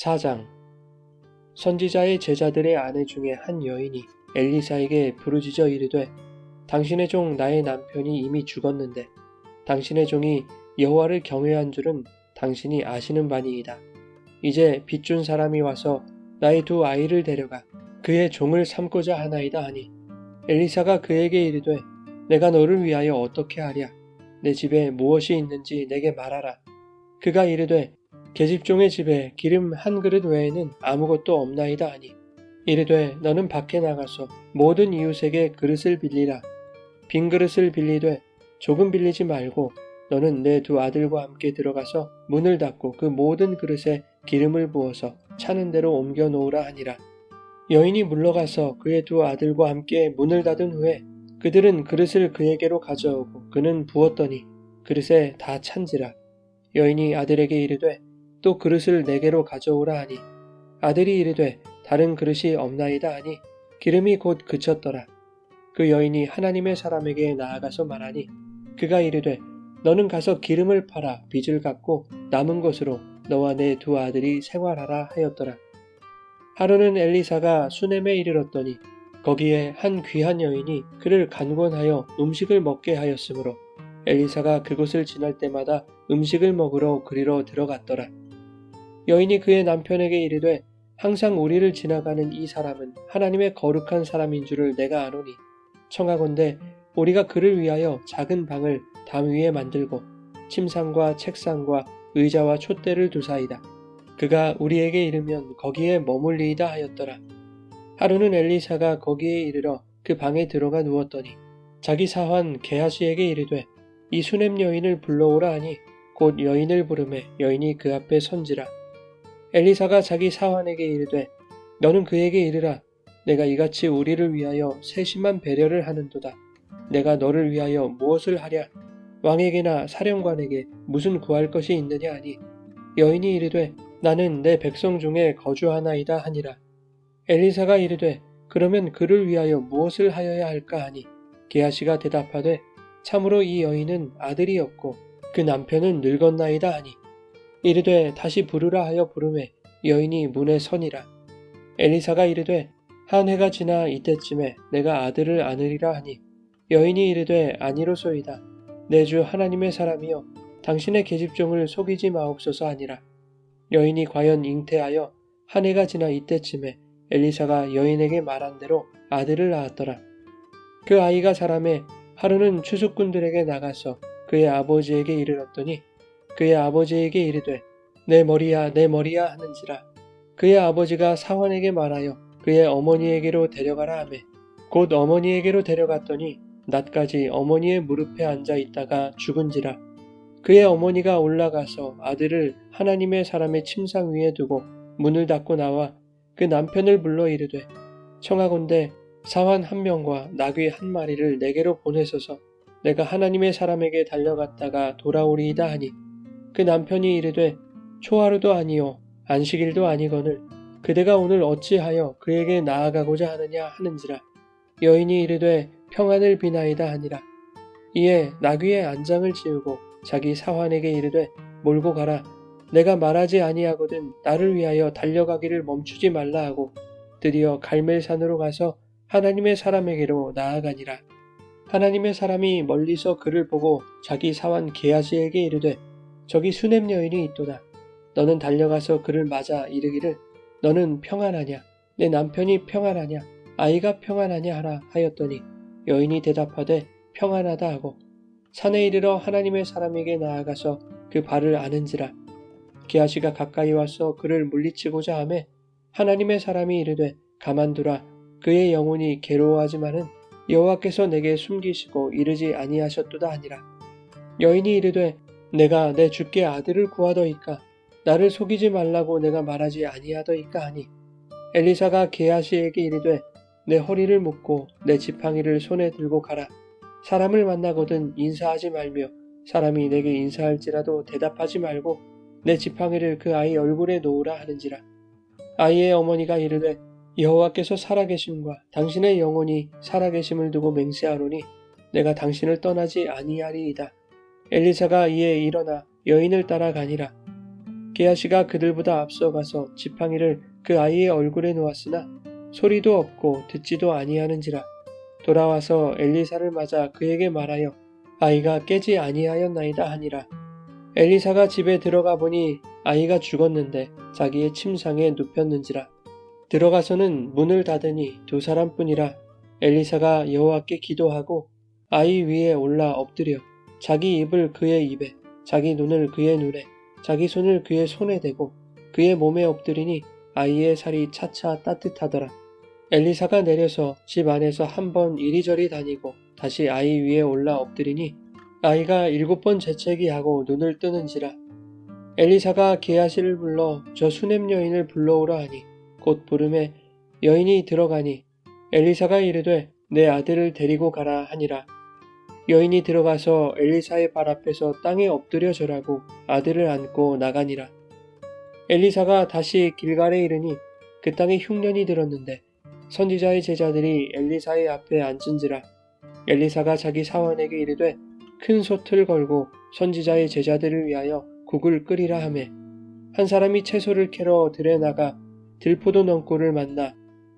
4장. 선지자의 제자들의 아내 중에 한 여인이 엘리사에게 부르짖어 이르되 당신의 종 나의 남편이 이미 죽었는데 당신의 종이 여호와를 경외한 줄은 당신이 아시는 바니이다. 이제 빚준 사람이 와서 나의 두 아이를 데려가 그의 종을 삼고자 하나이다 하니 엘리사가 그에게 이르되 내가 너를 위하여 어떻게 하랴. 내 집에 무엇이 있는지 내게 말하라. 그가 이르되 계집종의 집에 기름 한 그릇 외에는 아무것도 없나이다 하니 이르되 너는 밖에 나가서 모든 이웃에게 그릇을 빌리라. 빈 그릇을 빌리되 조금 빌리지 말고 너는 내 두 아들과 함께 들어가서 문을 닫고 그 모든 그릇에 기름을 부어서 차는 대로 옮겨 놓으라 하니라. 여인이 물러가서 그의 두 아들과 함께 문을 닫은 후에 그들은 그릇을 그에게로 가져오고 그는 부었더니 그릇에 다 찬지라. 여인이 아들에게 이르되 또 그릇을 내게로 가져오라 하니 아들이 이르되 다른 그릇이 없나이다 하니 기름이 곧 그쳤더라. 그 여인이 하나님의 사람에게 나아가서 말하니 그가 이르되 너는 가서 기름을 팔아 빚을 갚고 남은 것으로 너와 내 두 아들이 생활하라 하였더라. 하루는 엘리사가 수넴에 이르렀더니 거기에 한 귀한 여인이 그를 간곤하여 음식을 먹게 하였으므로 엘리사가 그곳을 지날 때마다 음식을 먹으러 그리로 들어갔더라. 여인이 그의 남편에게 이르되 항상 우리를 지나가는 이 사람은 하나님의 거룩한 사람인 줄을 내가 아노니 청하건대 우리가 그를 위하여 작은 방을 담 위에 만들고 침상과 책상과 의자와 촛대를 두사이다. 그가 우리에게 이르면 거기에 머물리이다 하였더라. 하루는 엘리사가 거기에 이르러 그 방에 들어가 누웠더니 자기 사환 게하시에게 이르되 이 수넴 여인을 불러오라 하니 곧 여인을 부르매 여인이 그 앞에 선지라. 엘리사가 자기 사환에게 이르되 너는 그에게 이르라. 내가 이같이 우리를 위하여 세심한 배려를 하는도다. 내가 너를 위하여 무엇을 하랴. 왕에게나 사령관에게 무슨 구할 것이 있느냐 하니 여인이 이르되 나는 내 백성 중에 거주하나이다 하니라. 엘리사가 이르되 그러면 그를 위하여 무엇을 하여야 할까 하니 게하시가 대답하되 참으로 이 여인은 아들이 없고 그 남편은 늙었나이다 하니 이르되 다시 부르라 하여 부르매 여인이 문에 서니라. 엘리사가 이르되 한 해가 지나 이때쯤에 내가 아들을 안으리라 하니 여인이 이르되 아니로소이다. 내 주 하나님의 사람이여 당신의 계집종을 속이지 마옵소서 하니라. 여인이 과연 잉태하여 한 해가 지나 이때쯤에 엘리사가 여인에게 말한 대로 아들을 낳았더라. 그 아이가 자라매 하루는 추수꾼들에게 나가서 그의 아버지에게 이르렀더니 그의 아버지에게 이르되 내 머리야 내 머리야 하는지라. 그의 아버지가 사환에게 말하여 그의 어머니에게로 데려가라 하매 곧 어머니에게로 데려갔더니 낮까지 어머니의 무릎에 앉아 있다가 죽은지라. 그의 어머니가 올라가서 아들을 하나님의 사람의 침상 위에 두고 문을 닫고 나와 그 남편을 불러 이르되 청하건대 사환 한 명과 나귀 한 마리를 내게로 보내소서. 내가 하나님의 사람에게 달려갔다가 돌아오리이다 하니 그 남편이 이르되 초하루도 아니요 안식일도 아니거늘 그대가 오늘 어찌하여 그에게 나아가고자 하느냐 하는지라. 여인이 이르되 평안을 비나이다 하니라. 이에 나귀의 안장을 씌우고 자기 사환에게 이르되 몰고 가라. 내가 말하지 아니하거든 나를 위하여 달려가기를 멈추지 말라 하고 드디어 갈멜산으로 가서 하나님의 사람에게로 나아가니라. 하나님의 사람이 멀리서 그를 보고 자기 사환 게하시에게 이르되 저기 수넴 여인이 있도다. 너는 달려가서 그를 맞아 이르기를 너는 평안하냐 내 남편이 평안하냐 아이가 평안하냐 하라 하였더니 여인이 대답하되 평안하다 하고 산에 이르러 하나님의 사람에게 나아가서 그 발을 아는지라. 게하시가 가까이 와서 그를 물리치고자 하매 하나님의 사람이 이르되 가만두라. 그의 영혼이 괴로워하지만은 여호와께서 내게 숨기시고 이르지 아니하셨도다 하니라. 여인이 이르되 내가 내 주께 아들을 구하더이까 나를 속이지 말라고 내가 말하지 아니하더이까 하니 엘리사가 게하시에게 이르되 내 허리를 묶고 내 지팡이를 손에 들고 가라. 사람을 만나거든 인사하지 말며 사람이 내게 인사할지라도 대답하지 말고 내 지팡이를 그 아이 얼굴에 놓으라 하는지라. 아이의 어머니가 이르되 여호와께서 살아계심과 당신의 영혼이 살아계심을 두고 맹세하노니 내가 당신을 떠나지 아니하리이다. 엘리사가 이에 일어나 여인을 따라가니라. 게하시가 그들보다 앞서가서 지팡이를 그 아이의 얼굴에 놓았으나 소리도 없고 듣지도 아니하는지라. 돌아와서 엘리사를 맞아 그에게 말하여 아이가 깨지 아니하였나이다 하니라. 엘리사가 집에 들어가 보니 아이가 죽었는데 자기의 침상에 눕혔는지라. 들어가서는 문을 닫으니 두 사람뿐이라. 엘리사가 여호와께 기도하고 아이 위에 올라 엎드려 자기 입을 그의 입에, 자기 눈을 그의 눈에, 자기 손을 그의 손에 대고 그의 몸에 엎드리니 아이의 살이 차차 따뜻하더라. 엘리사가 내려서 집 안에서 한 번 이리저리 다니고 다시 아이 위에 올라 엎드리니 아이가 7번 재채기하고 눈을 뜨는지라. 엘리사가 게하시를 불러 저 수냄 여인을 불러오라 하니 곧 부름에 여인이 들어가니 엘리사가 이르되 내 아들을 데리고 가라 하니라. 여인이 들어가서 엘리사의 발 앞에서 땅에 엎드려 절하고 아들을 안고 나가니라. 엘리사가 다시 길갈에 이르니 그 땅에 흉년이 들었는데 선지자의 제자들이 엘리사의 앞에 앉은지라. 엘리사가 자기 사원에게 이르되 큰 솥을 걸고 선지자의 제자들을 위하여 국을 끓이라 하매 한 사람이 채소를 캐러 들에 나가 들포도 넝굴을 만나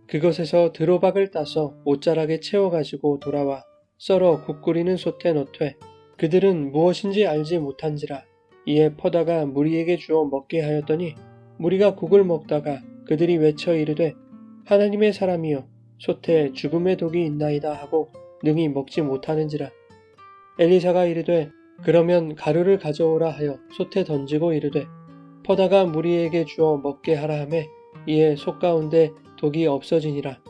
그것에서 드로박을 따서 옷자락에 채워가지고 돌아와 썰어 국 끓이는 솥에 넣되 그들은 무엇인지 알지 못한지라. 이에 퍼다가 무리에게 주어 먹게 하였더니 무리가 국을 먹다가 그들이 외쳐 이르되 하나님의 사람이여 솥에 죽음의 독이 있나이다 하고 능히 먹지 못하는지라. 엘리사가 이르되 그러면 가루를 가져오라 하여 솥에 던지고 이르되 퍼다가 무리에게 주어 먹게 하라 하매 이에 솥 가운데 독이 없어지니라.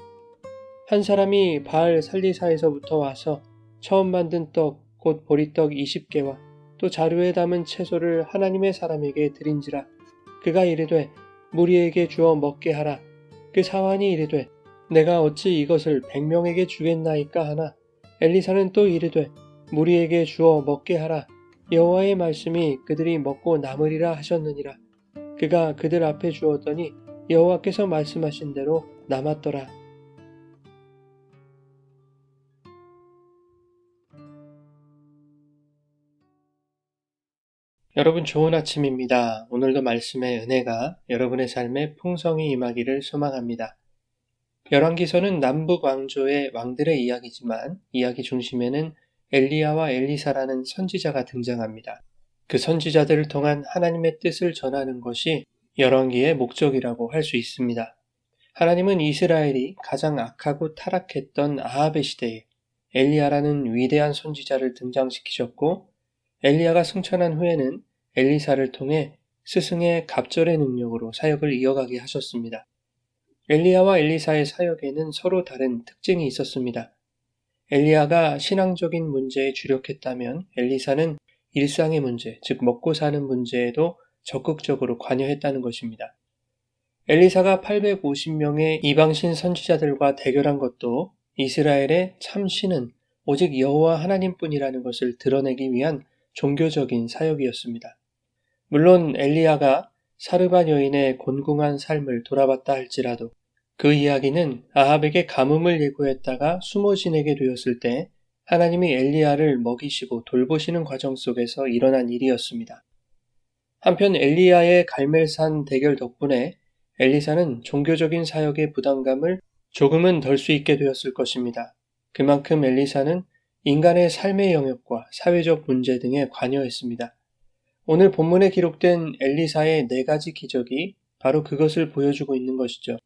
한 사람이 바알 살리사에서부터 와서 처음 만든 떡 곧 보리떡 20개와 또 자루에 담은 채소를 하나님의 사람에게 드린지라. 그가 이르되 무리에게 주어 먹게 하라. 그 사환이 이르되 내가 어찌 이것을 100명에게 주겠나이까 하나 엘리사는 또 이르되 무리에게 주어 먹게 하라. 여호와의 말씀이 그들이 먹고 남으리라 하셨느니라. 그가 그들 앞에 주었더니 여호와께서 말씀하신 대로 남았더라. 여러분 좋은 아침입니다. 오늘도 말씀의 은혜가 여러분의 삶에 풍성히 임하기를 소망합니다. 열왕기서는 남북 왕조의 왕들의 이야기지만 이야기 중심에는 엘리야와 엘리사라는 선지자가 등장합니다. 그 선지자들을 통한 하나님의 뜻을 전하는 것이 열왕기의 목적이라고 할 수 있습니다. 하나님은 이스라엘이 가장 악하고 타락했던 아합의 시대에 엘리야라는 위대한 선지자를 등장시키셨고 엘리야가 승천한 후에는 엘리사를 통해 스승의 갑절의 능력으로 사역을 이어가게 하셨습니다. 엘리야와 엘리사의 사역에는 서로 다른 특징이 있었습니다. 엘리야가 신앙적인 문제에 주력했다면 엘리사는 일상의 문제, 즉 먹고 사는 문제에도 적극적으로 관여했다는 것입니다. 엘리사가 850명의 이방신 선지자들과 대결한 것도 이스라엘의 참 신은 오직 여호와 하나님뿐이라는 것을 드러내기 위한 종교적인 사역이었습니다. 물론 엘리야가 사르밧 여인의 곤궁한 삶을 돌아봤다 할지라도 그 이야기는 아합에게 가뭄을 예고했다가 숨어 지내게 되었을 때 하나님이 엘리야를 먹이시고 돌보시는 과정 속에서 일어난 일이었습니다. 한편 엘리야의 갈멜산 대결 덕분에 엘리사는 종교적인 사역의 부담감을 조금은 덜 수 있게 되었을 것입니다. 그만큼 엘리사는 인간의 삶의 영역과 사회적 문제 등에 관여했습니다. 오늘 본문에 기록된 엘리사의 4가지 기적이 바로 그것을 보여주고 있는 것이죠.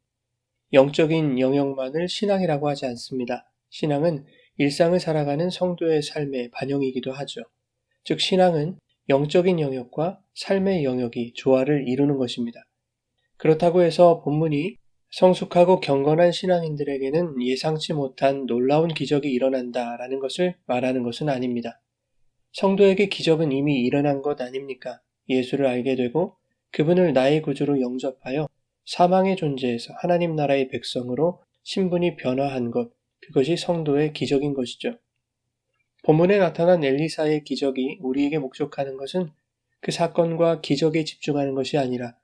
영적인 영역만을 신앙이라고 하지 않습니다. 신앙은 일상을 살아가는 성도의 삶의 반영이기도 하죠. 즉 신앙은 영적인 영역과 삶의 영역이 조화를 이루는 것입니다. 그렇다고 해서 본문이 성숙하고 경건한 신앙인들에게는 예상치 못한 놀라운 기적이 일어난다라는 것을 말하는 것은 아닙니다. 성도에게 기적은 이미 일어난 것 아닙니까? 예수를 알게 되고 그분을 나의 구주로 영접하여 사망의 존재에서 하나님 나라의 백성으로 신분이 변화한 것, 그것이 성도의 기적인 것이죠. 본문에 나타난 엘리사의 기적이 우리에게 목적하는 것은 그 사건과 기적에 집중하는 것이 아니라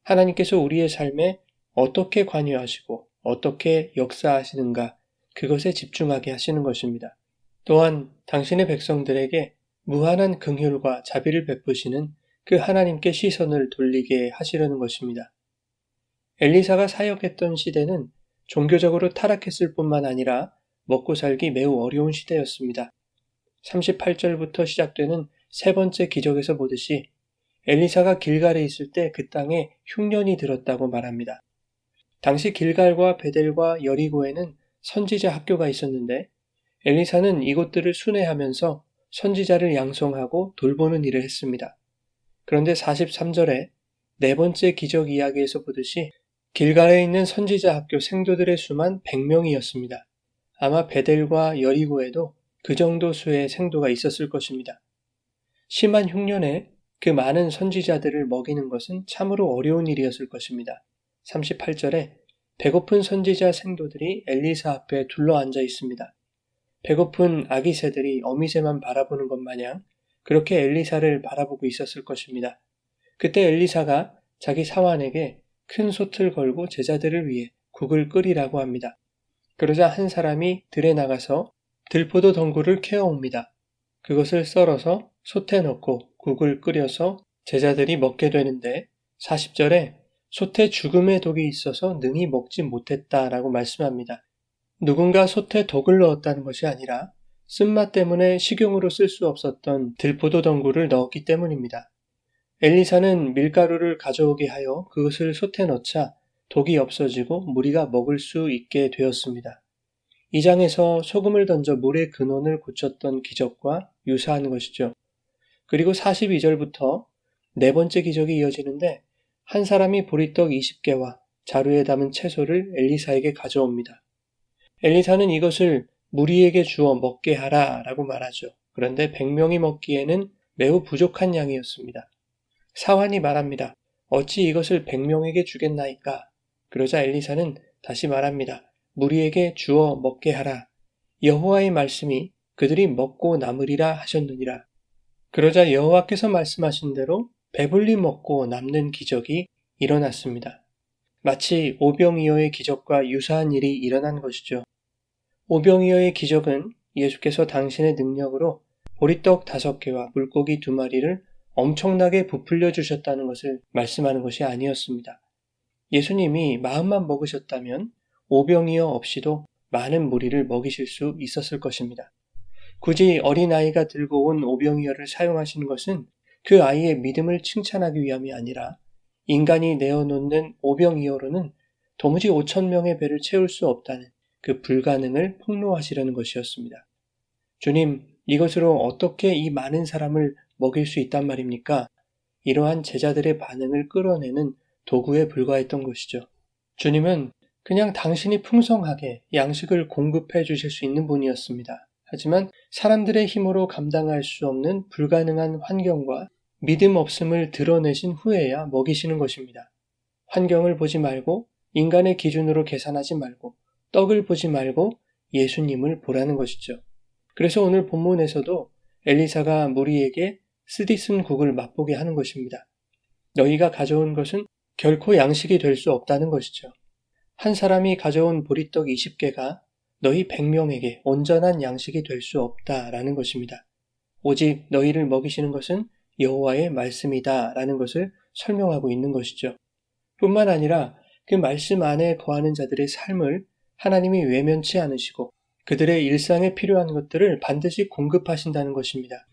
하나님께서 우리의 삶에 어떻게 관여하시고 어떻게 역사하시는가, 그것에 집중하게 하시는 것입니다. 또한 당신의 백성들에게 무한한 긍휼과 자비를 베푸시는 그 하나님께 시선을 돌리게 하시려는 것입니다. 엘리사가 사역했던 시대는 종교적으로 타락했을 뿐만 아니라 먹고 살기 매우 어려운 시대였습니다. 38절부터 시작되는 세 번째 기적에서 보듯이 엘리사가 길갈에 있을 때 그 땅에 흉년이 들었다고 말합니다. 당시 길갈과 베델과 여리고에는 선지자 학교가 있었는데 엘리사는 이곳들을 순회하면서 선지자를 양성하고 돌보는 일을 했습니다. 그런데 43절에 네 번째 기적 이야기에서 보듯이 길갈에 있는 선지자 학교 생도들의 수만 100명이었습니다. 아마 베델과 여리고에도 그 정도 수의 생도가 있었을 것입니다. 심한 흉년에 그 많은 선지자들을 먹이는 것은 참으로 어려운 일이었을 것입니다. 38절에 배고픈 선지자 생도들이 엘리사 앞에 둘러앉아 있습니다. 배고픈 아기 새들이 어미새만 바라보는 것 마냥 그렇게 엘리사를 바라보고 있었을 것입니다. 그때 엘리사가 자기 사환에게 큰 솥을 걸고 제자들을 위해 국을 끓이라고 합니다. 그러자 한 사람이 들에 나가서 들포도 덩굴을 캐어옵니다. 그것을 썰어서 솥에 넣고 국을 끓여서 제자들이 먹게 되는데 40절에 솥에 죽음의 독이 있어서 능히 먹지 못했다라고 말씀합니다. 누군가 솥에 독을 넣었다는 것이 아니라 쓴맛 때문에 식용으로 쓸 수 없었던 들포도 덩굴을 넣었기 때문입니다. 엘리사는 밀가루를 가져오게 하여 그것을 솥에 넣자 독이 없어지고 무리가 먹을 수 있게 되었습니다. 이 장에서 소금을 던져 물의 근원을 고쳤던 기적과 유사한 것이죠. 그리고 42절부터 네 번째 기적이 이어지는데 한 사람이 보리떡 20개와 자루에 담은 채소를 엘리사에게 가져옵니다. 엘리사는 이것을 무리에게 주어 먹게 하라 라고 말하죠. 그런데 100명이 먹기에는 매우 부족한 양이었습니다. 사환이 말합니다. 어찌 이것을 100명에게 주겠나이까? 그러자 엘리사는 다시 말합니다. 무리에게 주어 먹게 하라. 여호와의 말씀이 그들이 먹고 남으리라 하셨느니라. 그러자 여호와께서 말씀하신 대로 배불리 먹고 남는 기적이 일어났습니다. 마치 오병이어의 기적과 유사한 일이 일어난 것이죠. 오병이어의 기적은 예수께서 당신의 능력으로 보리떡 5개와 물고기 2마리를 엄청나게 부풀려 주셨다는 것을 말씀하는 것이 아니었습니다. 예수님이 마음만 먹으셨다면 오병이어 없이도 많은 무리를 먹이실 수 있었을 것입니다. 굳이 어린아이가 들고 온 오병이어를 사용하신 것은 그 아이의 믿음을 칭찬하기 위함이 아니라 인간이 내어놓는 오병이어로는 도무지 5,000명의 배를 채울 수 없다는 그 불가능을 폭로하시려는 것이었습니다. 주님, 이것으로 어떻게 이 많은 사람을 먹일 수 있단 말입니까? 이러한 제자들의 반응을 끌어내는 도구에 불과했던 것이죠. 주님은 그냥 당신이 풍성하게 양식을 공급해 주실 수 있는 분이었습니다. 하지만 사람들의 힘으로 감당할 수 없는 불가능한 환경과 믿음 없음을 드러내신 후에야 먹이시는 것입니다. 환경을 보지 말고 인간의 기준으로 계산하지 말고 떡을 보지 말고 예수님을 보라는 것이죠. 그래서 오늘 본문에서도 엘리사가 무리에게 쓰디쓴 국을 맛보게 하는 것입니다. 너희가 가져온 것은 결코 양식이 될 수 없다는 것이죠. 한 사람이 가져온 보리떡 20개가 너희 100명에게 온전한 양식이 될 수 없다라는 것입니다. 오직 너희를 먹이시는 것은 여호와의 말씀이다 라는 것을 설명하고 있는 것이죠. 뿐만 아니라 그 말씀 안에 거하는 자들의 삶을 하나님이 외면치 않으시고 그들의 일상에 필요한 것들을 반드시 공급하신다는 것입니다.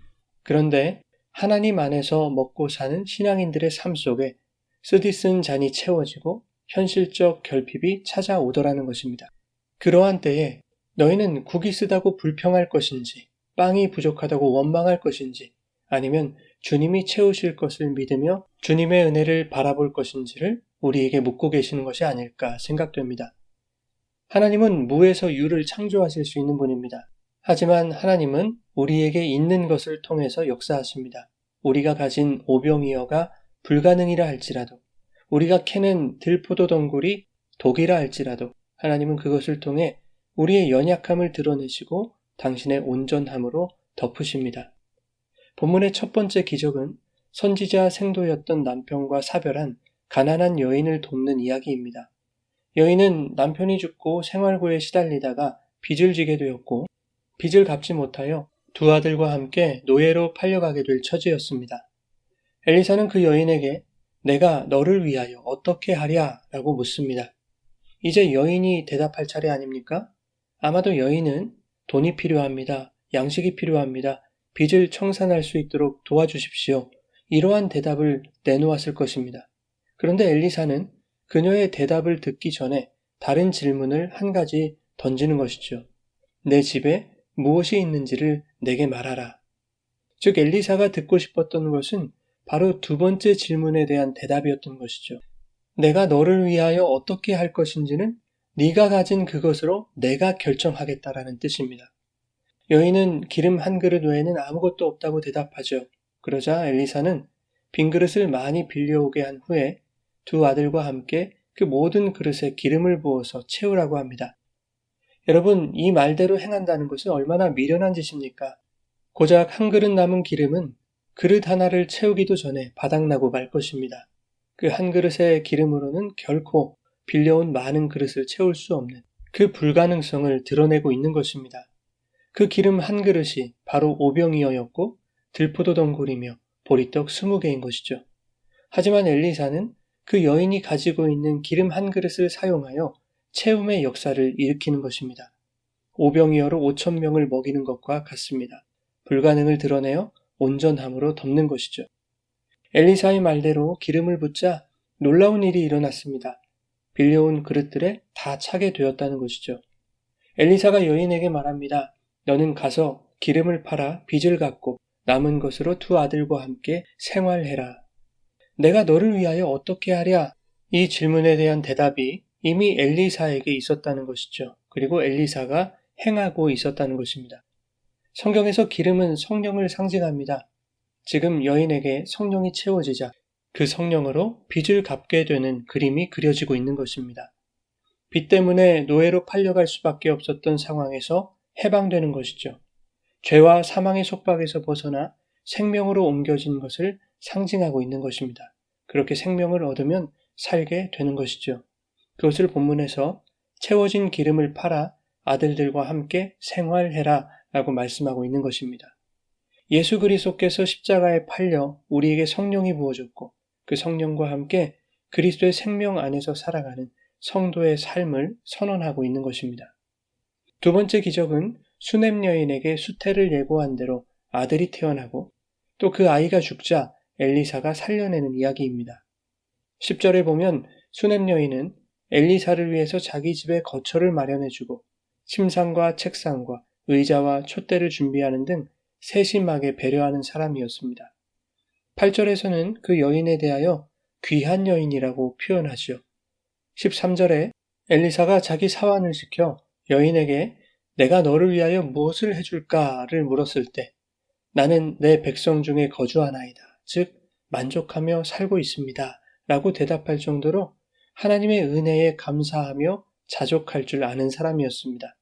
그런데 하나님 안에서 먹고 사는 신앙인들의 삶 속에 쓰디쓴 잔이 채워지고 현실적 결핍이 찾아오더라는 것입니다. 그러한 때에 너희는 국이 쓰다고 불평할 것인지 빵이 부족하다고 원망할 것인지 아니면 주님이 채우실 것을 믿으며 주님의 은혜를 바라볼 것인지를 우리에게 묻고 계시는 것이 아닐까 생각됩니다. 하나님은 무에서 유를 창조하실 수 있는 분입니다. 하지만 하나님은 우리에게 있는 것을 통해서 역사하십니다. 우리가 가진 오병이어가 불가능이라 할지라도 우리가 캐낸 들포도 덩굴이 독이라 할지라도 하나님은 그것을 통해 우리의 연약함을 드러내시고 당신의 온전함으로 덮으십니다. 본문의 첫 번째 기적은 선지자 생도였던 남편과 사별한 가난한 여인을 돕는 이야기입니다. 여인은 남편이 죽고 생활고에 시달리다가 빚을 지게 되었고 빚을 갚지 못하여 두 아들과 함께 노예로 팔려가게 될 처지였습니다. 엘리사는 그 여인에게 내가 너를 위하여 어떻게 하랴 라고 묻습니다. 이제 여인이 대답할 차례 아닙니까? 아마도 여인은 돈이 필요합니다. 양식이 필요합니다. 빚을 청산할 수 있도록 도와주십시오. 이러한 대답을 내놓았을 것입니다. 그런데 엘리사는 그녀의 대답을 듣기 전에 다른 질문을 한 가지 던지는 것이죠. 내 집에 무엇이 있는지를 내게 말하라. 즉 엘리사가 듣고 싶었던 것은 바로 두 번째 질문에 대한 대답이었던 것이죠. 내가 너를 위하여 어떻게 할 것인지는 네가 가진 그것으로 내가 결정하겠다라는 뜻입니다. 여인은 기름 한 그릇 외에는 아무것도 없다고 대답하죠. 그러자 엘리사는 빈 그릇을 많이 빌려오게 한 후에 두 아들과 함께 그 모든 그릇에 기름을 부어서 채우라고 합니다. 여러분, 이 말대로 행한다는 것은 얼마나 미련한 짓입니까? 고작 한 그릇 남은 기름은 그릇 하나를 채우기도 전에 바닥나고 말 것입니다. 그 한 그릇의 기름으로는 결코 빌려온 많은 그릇을 채울 수 없는 그 불가능성을 드러내고 있는 것입니다. 그 기름 한 그릇이 바로 오병이어였고 들포도 덩굴이며 보리떡 20개인 것이죠. 하지만 엘리사는 그 여인이 가지고 있는 기름 한 그릇을 사용하여 채움의 역사를 일으키는 것입니다. 오병이어로 5,000명을 먹이는 것과 같습니다. 불가능을 드러내어 온전함으로 덮는 것이죠. 엘리사의 말대로 기름을 붓자 놀라운 일이 일어났습니다. 빌려온 그릇들에 다 차게 되었다는 것이죠. 엘리사가 여인에게 말합니다. 너는 가서 기름을 팔아 빚을 갚고 남은 것으로 두 아들과 함께 생활해라. 내가 너를 위하여 어떻게 하랴? 이 질문에 대한 대답이 이미 엘리사에게 있었다는 것이죠. 그리고 엘리사가 행하고 있었다는 것입니다. 성경에서 기름은 성령을 상징합니다. 지금 여인에게 성령이 채워지자 그 성령으로 빚을 갚게 되는 그림이 그려지고 있는 것입니다. 빚 때문에 노예로 팔려갈 수밖에 없었던 상황에서 해방되는 것이죠. 죄와 사망의 속박에서 벗어나 생명으로 옮겨진 것을 상징하고 있는 것입니다. 그렇게 생명을 얻으면 살게 되는 것이죠. 그것을 본문에서 채워진 기름을 팔아 아들들과 함께 생활해라 라고 말씀하고 있는 것입니다. 예수 그리스도께서 십자가에 팔려 우리에게 성령이 부어졌고 그 성령과 함께 그리스도의 생명 안에서 살아가는 성도의 삶을 선언하고 있는 것입니다. 두 번째 기적은 수넴 여인에게 수태를 예고한 대로 아들이 태어나고 또 그 아이가 죽자 엘리사가 살려내는 이야기입니다. 10절에 보면 수넴 여인은 엘리사를 위해서 자기 집에 거처를 마련해주고 침상과 책상과 의자와 촛대를 준비하는 등 세심하게 배려하는 사람이었습니다. 8절에서는 그 여인에 대하여 귀한 여인이라고 표현하지요. 13절에 엘리사가 자기 사환을 시켜 여인에게 내가 너를 위하여 무엇을 해줄까를 물었을 때 나는 내 백성 중에 거주하나이다. 즉 만족하며 살고 있습니다. 라고 대답할 정도로 하나님의 은혜에 감사하며 자족할 줄 아는 사람이었습니다.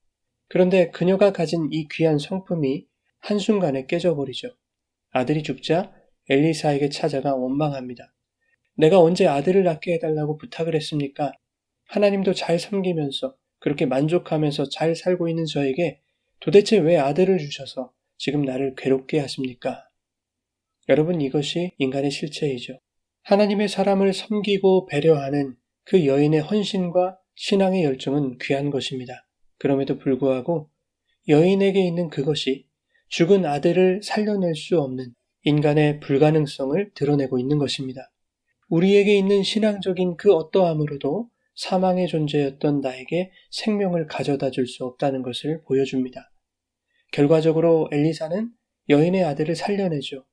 그런데 그녀가 가진 이 귀한 성품이 한순간에 깨져버리죠. 아들이 죽자 엘리사에게 찾아가 원망합니다. 내가 언제 아들을 낳게 해달라고 부탁을 했습니까? 하나님도 잘 섬기면서 그렇게 만족하면서 잘 살고 있는 저에게 도대체 왜 아들을 주셔서 지금 나를 괴롭게 하십니까? 여러분, 이것이 인간의 실체이죠. 하나님의 사람을 섬기고 배려하는 그 여인의 헌신과 신앙의 열정은 귀한 것입니다. 그럼에도 불구하고 여인에게 있는 그것이 죽은 아들을 살려낼 수 없는 인간의 불가능성을 드러내고 있는 것입니다. 우리에게 있는 신앙적인 그 어떠함으로도 사망의 존재였던 나에게 생명을 가져다 줄 수 없다는 것을 보여줍니다. 결과적으로 엘리사는 여인의 아들을 살려내죠.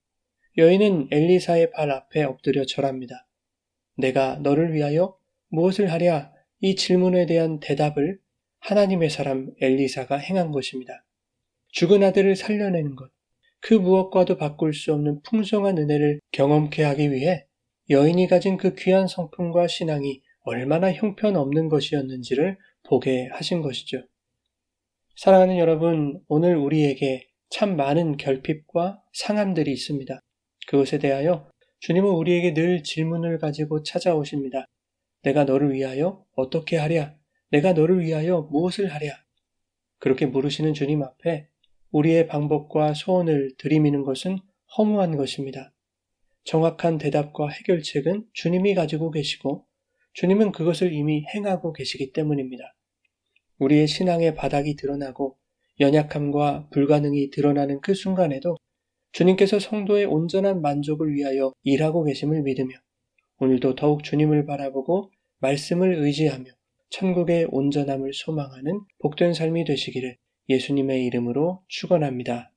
여인은 엘리사의 발 앞에 엎드려 절합니다. 내가 너를 위하여 무엇을 하랴? 이 질문에 대한 대답을 하나님의 사람 엘리사가 행한 것입니다. 죽은 아들을 살려내는 것, 그 무엇과도 바꿀 수 없는 풍성한 은혜를 경험케 하기 위해 여인이 가진 그 귀한 성품과 신앙이 얼마나 형편없는 것이었는지를 보게 하신 것이죠. 사랑하는 여러분, 오늘 우리에게 참 많은 결핍과 상함들이 있습니다. 그것에 대하여 주님은 우리에게 늘 질문을 가지고 찾아오십니다. 내가 너를 위하여 어떻게 하랴? 내가 너를 위하여 무엇을 하랴? 그렇게 물으시는 주님 앞에 우리의 방법과 소원을 들이미는 것은 허무한 것입니다. 정확한 대답과 해결책은 주님이 가지고 계시고 주님은 그것을 이미 행하고 계시기 때문입니다. 우리의 신앙의 바닥이 드러나고 연약함과 불가능이 드러나는 그 순간에도 주님께서 성도의 온전한 만족을 위하여 일하고 계심을 믿으며 오늘도 더욱 주님을 바라보고 말씀을 의지하며 천국의 온전함을 소망하는 복된 삶이 되시기를 예수님의 이름으로 축원합니다.